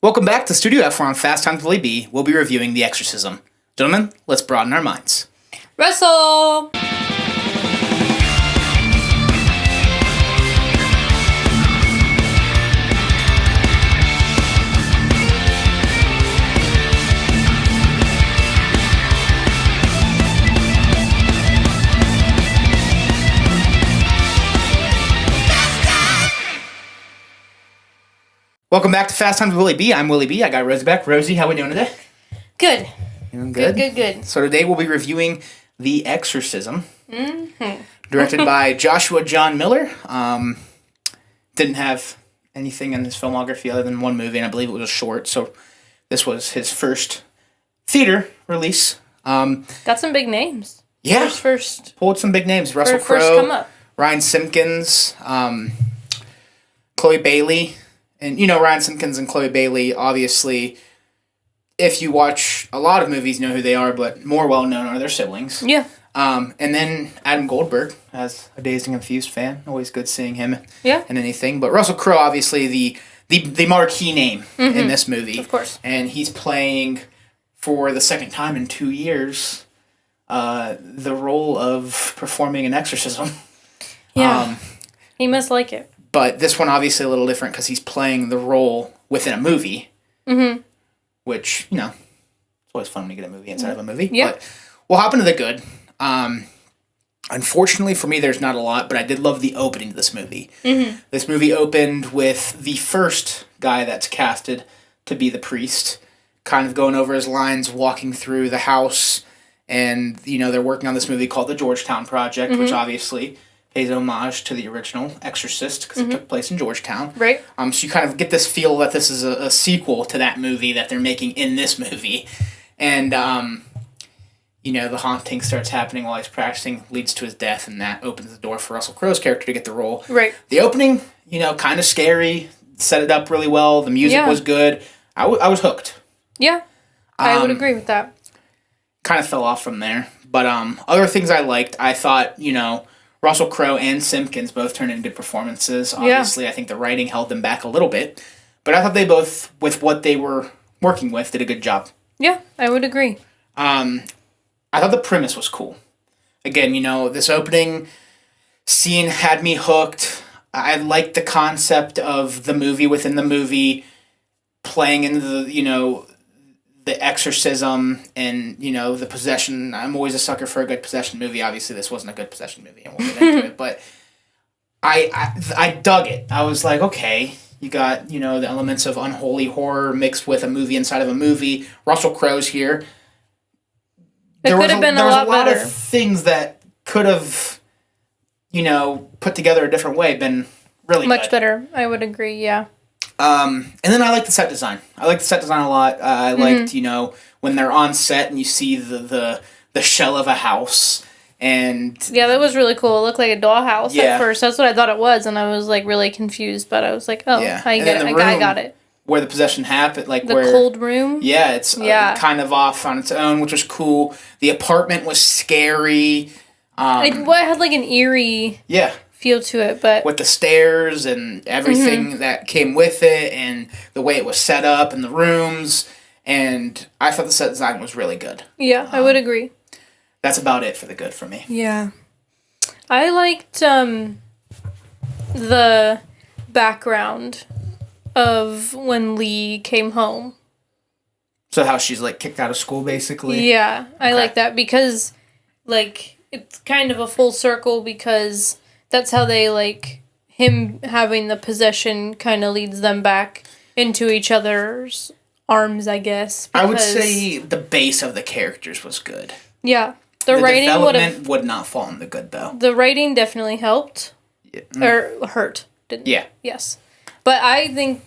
Welcome back to Studio F, where on Fast Times Willy B, we'll be reviewing The Exorcism. Gentlemen, let's broaden our minds. Russell! Welcome back to Fast Times with Willy B. I'm Willy B. I got Rosie back. Rosie, how we doing today? Good. Doing good? Good. So today we'll be reviewing The Exorcism, directed by Joshua John Miller. Didn't have anything in his filmography other than one movie, and I believe it was a short, so this was his first theater release. Got some big names. Yeah. First. Pulled some big names. Russell First Crowe, come up. Ryan Simpkins, Chloe Bailey. And, you know, Ryan Simpkins and Chloe Bailey, obviously, if you watch a lot of movies, you know who they are, but more well-known are their siblings. Yeah. And then Adam Goldberg, as a Dazed and Confused fan. Always good seeing him Yeah. in anything. But Russell Crowe, obviously, the marquee name in this movie. Of course. And he's playing, for the second time in 2 years, the role of performing an exorcism. Yeah. He must like it. But this one obviously a little different because he's playing the role within a movie. Mm-hmm. Which, you know, it's always fun when you get a movie inside of a movie. Yeah. But we'll hop into the good. Unfortunately for me, there's not a lot, but I did love the opening to this movie. Mm-hmm. This movie opened with the first guy that's casted to be the priest, kind of going over his lines, walking through the house. And, you know, they're working on this movie called The Georgetown Project, which obviously pays homage to the original Exorcist because it took place in Georgetown. Right. So you kind of get this feel that this is a sequel to that movie that they're making in this movie. And, you know, the haunting starts happening while he's practicing, leads to his death, and that opens the door for Russell Crowe's character to get the role. Right. The opening, you know, kind of scary, set it up really well. The music was good. I was hooked. Yeah. I would agree with that. Kind of fell off from there. But other things I liked, I thought, you know, Russell Crowe and Simpkins both turned in good performances. Obviously, I think the writing held them back a little bit. But I thought they both, with what they were working with, did a good job. Yeah, I would agree. I thought the premise was cool. Again, you know, this opening scene had me hooked. I liked the concept of the movie within the movie playing into the, you know, the exorcism and, you know, the possession. I'm always a sucker for a good possession movie. Obviously, this wasn't a good possession movie, and we'll get into it. But I dug it. I was like, okay, you got, you know, the elements of unholy horror mixed with a movie inside of a movie. Russell Crowe's here. It could have been a lot better. Of things that could have, you know, put together a different way, been really Much good. better. I would agree, yeah. And then I like the set design. I like the set design a lot. I liked, you know, when they're on set and you see the shell of a house. And yeah, that was really cool. It looked like a dollhouse Yeah. at first. That's what I thought it was, and I was like really confused. But I was like, oh, Yeah. I And get then it. the I got it. where the possession happened, like The where cold room. Yeah, it's kind of off on its own, which was cool. The apartment was scary. It had like an eerie Yeah. feel to it, but With the stairs and everything that came with it and the way it was set up and the rooms. And I thought the set design was really good. yeah, I would agree. That's about it for the good for me. Yeah. I liked the background of when Lee came home. So how she's like kicked out of school basically? Yeah, I Okay. like that because like it's kind of a full circle because that's how they like him having the possession kind of leads them back into each other's arms, I guess. I would because- say the base of the characters was good. yeah, the The writing development would not fall in the good though. the writing definitely helped or hurt. Didn't Yeah. Yes, but I think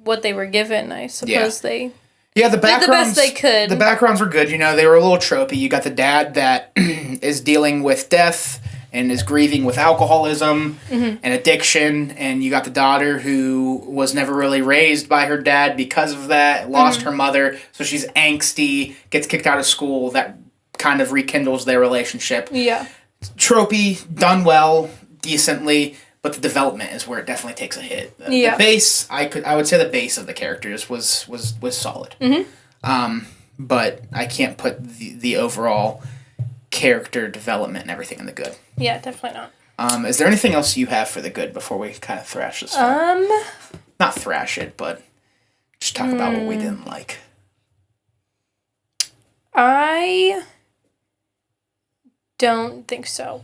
what they were given, I suppose they. Yeah, the Did the backgrounds. best they could. The backgrounds were good. You know, they were a little tropey. You got the dad that is dealing with death and is grieving with alcoholism and addiction, and you got the daughter who was never really raised by her dad because of that, lost her mother, so she's angsty, gets kicked out of school. That kind of rekindles their relationship. Yeah. Tropey, done well, decently. but the development is where it definitely takes a hit. Yeah. The base, I would say the base of the characters was solid. But I can't put the overall character development and everything in the good. Yeah, definitely not. Is there anything else you have for the good before we kind of thrash this? Not thrash it, but just talk about what we didn't like. I don't think so.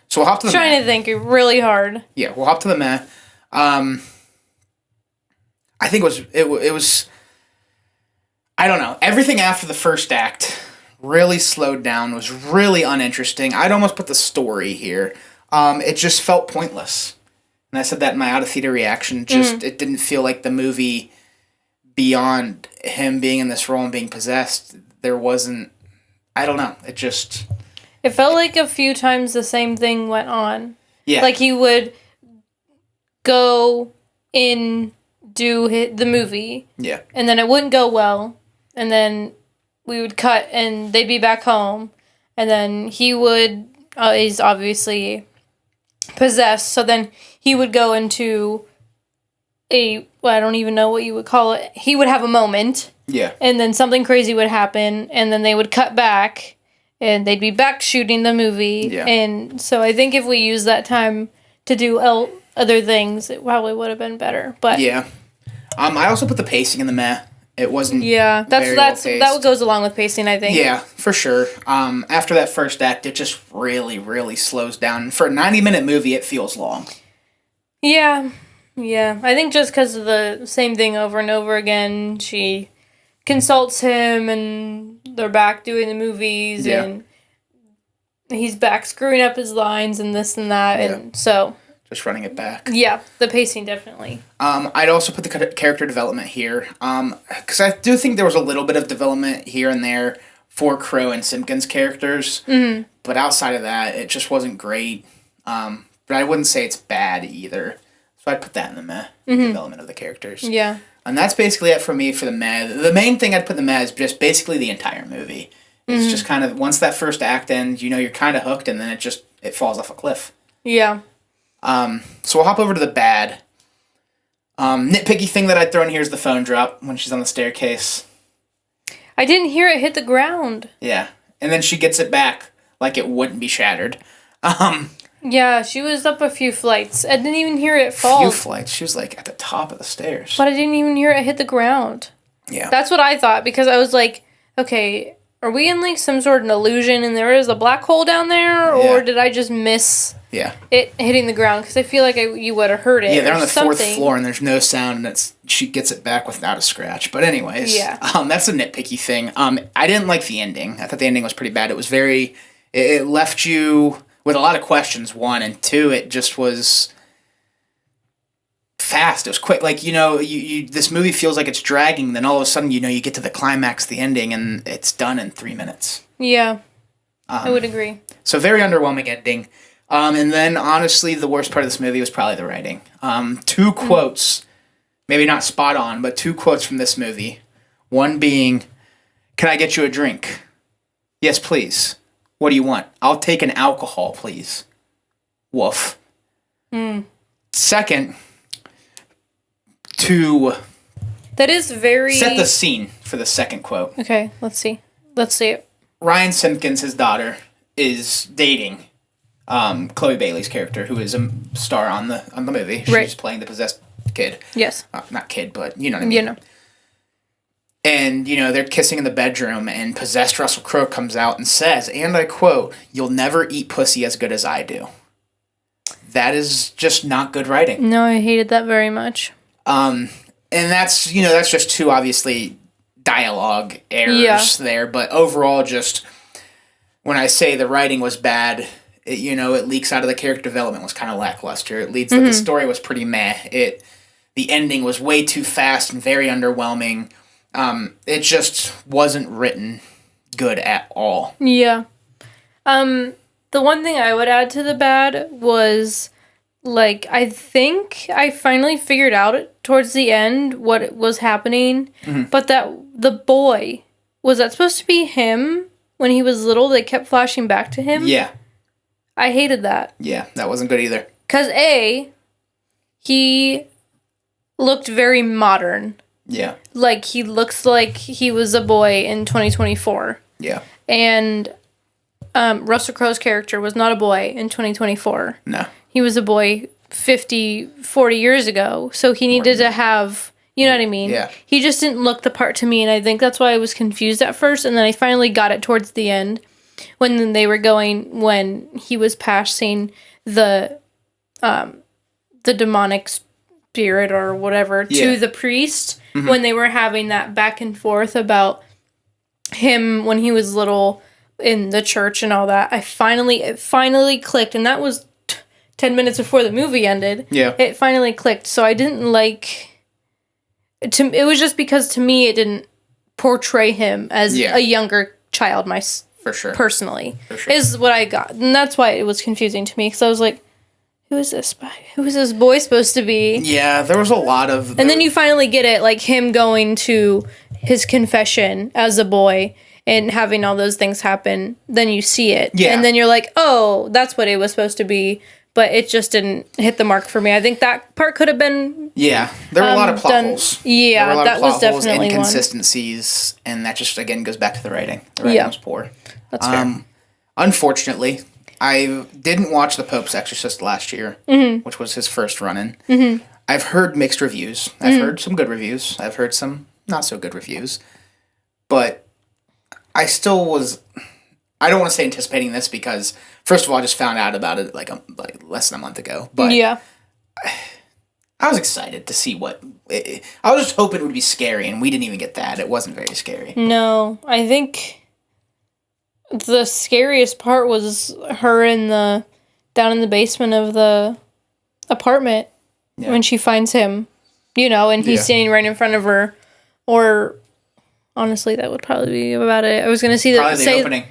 So we'll hop to the trying to think really hard. Yeah, we'll hop to the meh. I think it was. I don't know. Everything after the first act really slowed down. Was really uninteresting. I'd almost put the story here. It just felt pointless, and I said that in my out of theater reaction. It didn't feel like the movie. Beyond him being in this role and being possessed, there wasn't. I don't know. It felt like a few times the same thing went on. Yeah. Like he would go in, do the movie. Yeah. And then it wouldn't go well. And then we would cut and they'd be back home. And then he would, he's obviously possessed. So then he would go into I don't even know what you would call it. He would have a moment. Yeah. And then something crazy would happen. And then they would cut back. And they'd be back shooting the movie. Yeah. And so I think if we used that time to do other things, it probably would have been better. But yeah. I also put the pacing in the meh. It wasn't. Yeah, that goes along with pacing, I think. Yeah, for sure. After that first act, it just really, really slows down. For a 90-minute movie, it feels long. Yeah. Yeah. I think just because of the same thing over and over again, she consults him and they're back doing the movies and he's back screwing up his lines and this and that and so just running it back. Yeah, the pacing definitely. I'd also put the character development here because I do think there was a little bit of development here and there for Crow and Simpkins' characters, but outside of that, it just wasn't great. But I wouldn't say it's bad either, so I'd put that in the meh development of the characters. Yeah. And that's basically it for me for the meh. The main thing I'd put in the meh is just basically the entire movie. It's just kind of, once that first act ends, you're kind of hooked, and then it falls off a cliff. Yeah. So we'll hop over to the bad. Nitpicky thing that I'd throw in here is the phone drop when she's on the staircase. I didn't hear it hit the ground. Yeah. And then she gets it back like it wouldn't be shattered. Yeah, she was up a few flights. I didn't even hear it fall. Few flights. She was like at the top of the stairs. But I didn't even hear it hit the ground. Yeah. That's what I thought, because I was like, okay, are we in like some sort of an illusion and there is a black hole down there? Or did I just miss it hitting the ground? Because I feel like you would have heard it. Yeah, they're on the fourth floor and there's no sound, and she gets it back without a scratch. But anyways, that's a nitpicky thing. I didn't like the ending. I thought the ending was pretty bad. It was it left you with a lot of questions, one, and two, it just was fast. It was quick. Like, this movie feels like it's dragging, then all of a sudden, you get to the climax, the ending, and it's done in 3 minutes. Yeah, I would agree. So very underwhelming ending. And then, honestly, the worst part of this movie was probably the writing. 2 quotes, maybe not spot on, but 2 quotes from this movie. One being, "Can I get you a drink?" "Yes, please." "What do you want?" "I'll take an alcohol, please." Woof. Second, to that is very set the scene for the second quote. Okay, let's see it. Ryan Simpkins, his daughter, is dating Chloe Bailey's character, who is a star on the movie. She's playing the possessed kid. Yes. Not kid, but you know what I mean. And, they're kissing in the bedroom, and possessed Russell Crowe comes out and says, and I quote, "You'll never eat pussy as good as I do." That is just not good writing. No, I hated that very much. And that's just 2 obviously dialogue errors there, but overall, just when I say the writing was bad, it leaks out of the character development was kind of lackluster. It leads that the story was pretty meh. The ending was way too fast and very underwhelming. It just wasn't written good at all. Yeah. The one thing I would add to the bad was, like, I think I finally figured out towards the end what was happening, but that the boy, was that supposed to be him when he was little? They kept flashing back to him? Yeah. I hated that. Yeah, that wasn't good either. Because he looked very modern. Yeah. Like, he looks like he was a boy in 2024. Yeah. And Russell Crowe's character was not a boy in 2024. No. He was a boy 50, 40 years ago. So he needed to have, you know what I mean? Yeah. He just didn't look the part to me, and I think that's why I was confused at first, and then I finally got it towards the end when he was passing the demonic spirit or whatever to the priest, when they were having that back and forth about him when he was little in the church and all that. It finally clicked, and that was 10 minutes before the movie ended. Yeah. It finally clicked. So I didn't like it was just because to me it didn't portray him as a younger child for sure. Personally. For sure. Is what I got. And that's why it was confusing to me, cuz I was like, who is this boy supposed to be? Yeah, there was a lot of... And then you finally get it, like him going to his confession as a boy and having all those things happen. Then you see it. Yeah. And then you're like, oh, that's what it was supposed to be. But it just didn't hit the mark for me. I think that part could have been... Yeah, there were a lot of plot holes. Yeah, that was definitely one. Inconsistencies, and that just, again, goes back to the writing. The writing was poor. That's fair. Unfortunately... I didn't watch The Pope's Exorcist last year, which was his first run-in. I've heard mixed reviews. I've heard some good reviews. I've heard some not so good reviews. But I still was... I don't want to say anticipating this because, first of all, I just found out about it like less than a month ago. But I was excited to see what... I was just hoping it would be scary, and we didn't even get that. It wasn't very scary. No, I think... the scariest part was her down in the basement of the apartment when she finds him, and he's standing right in front of her. Or, honestly, that would probably be about it. I was going to see the opening.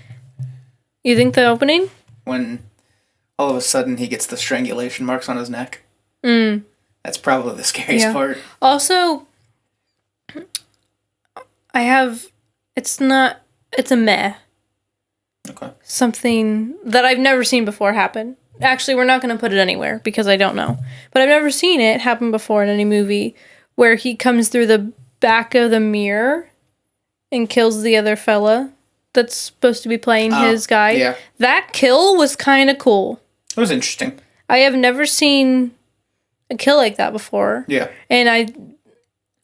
You think the opening? When all of a sudden he gets the strangulation marks on his neck. That's probably the scariest part. Also, it's a meh. Okay. Something that I've never seen before happen. Actually, we're not going to put it anywhere because I don't know. But I've never seen it happen before in any movie where he comes through the back of the mirror and kills the other fella that's supposed to be playing his guy. Yeah. That kill was kind of cool. It was interesting. I have never seen a kill like that before. Yeah. And I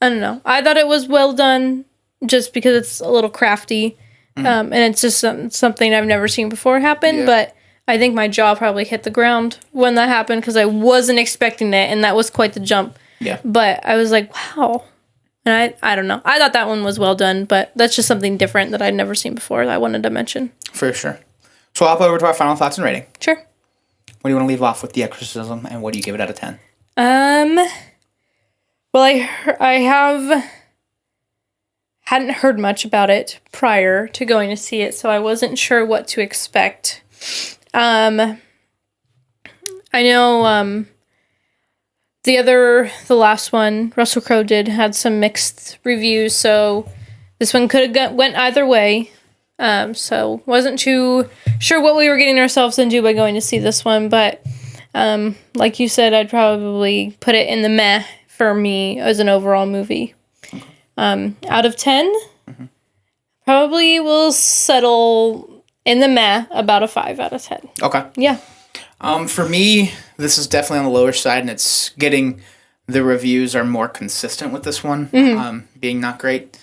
don't know. I thought it was well done just because it's a little crafty. And it's just something I've never seen before happen, but I think my jaw probably hit the ground when that happened because I wasn't expecting it, and that was quite the jump. Yeah. But I was like, wow. And I don't know. I thought that one was well done, but that's just something different that I'd never seen before that I wanted to mention. For sure. So I'll hop over to our final thoughts and rating. Sure. What do you want to leave off with The Exorcism, and what do you give it out of 10? Well, I hadn't heard much about it prior to going to see it, so I wasn't sure what to expect. I know the last one, Russell Crowe had some mixed reviews, so this one could have went either way. So wasn't too sure what we were getting ourselves into by going to see this one, but like you said, I'd probably put it in the meh for me as an overall movie. Out of 10, probably will settle in the meh about a 5 out of 10. Okay. Yeah. For me, this is definitely on the lower side, and it's getting the reviews are more consistent with this one, being not great.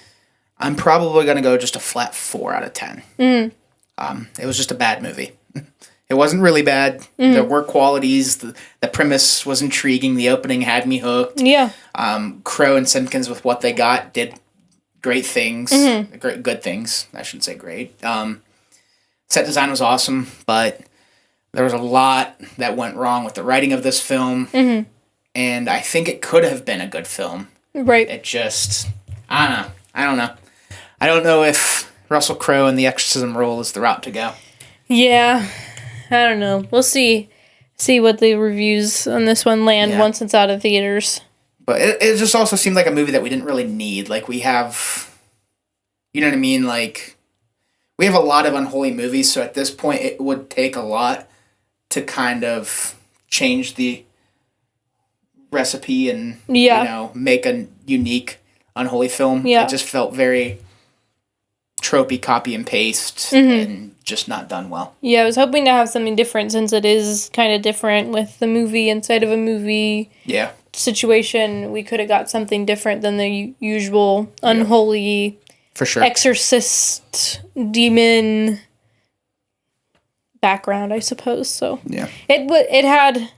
I'm probably going to go just a flat 4 out of 10. It was just a bad movie. It wasn't really bad. There were qualities. The premise was intriguing. The opening had me hooked. Yeah. Crowe and Simpkins, with what they got, did great things. Good things. I shouldn't say great. Set design was awesome, but there was a lot that went wrong with the writing of this film. And I think it could have been a good film. Right. It just... I don't know. I don't know if Russell Crowe in the Exorcism role is the route to go. Yeah. I don't know. We'll see what the reviews on this one land once it's out of theaters. But it just also seemed like a movie that we didn't really need. Like, we have... You know what I mean? Like, we have a lot of unholy movies, so at this point it would take a lot to kind of change the recipe and make a unique unholy film. Yeah. It just felt very tropey, copy and paste, and just not done well. Yeah, I was hoping to have something different since it is kind of different with the movie inside of a movie. Yeah. Situation. We could have got something different than the usual unholy, for sure, exorcist demon background, I suppose. So yeah, it had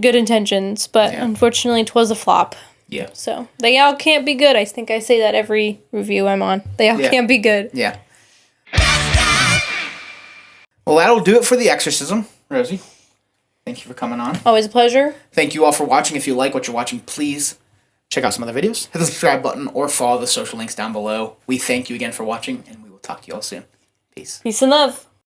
good intentions, but unfortunately, it was a flop. Yeah. So they all can't be good. I think I say that every review I'm on. They all can't be good. Yeah. Well, that'll do it for the Exorcism, Rosie. Thank you for coming on. Always a pleasure. Thank you all for watching. If you like what you're watching, please check out some other videos. Hit the subscribe button or follow the social links down below. We thank you again for watching, and we will talk to you all soon. Peace. Peace and love.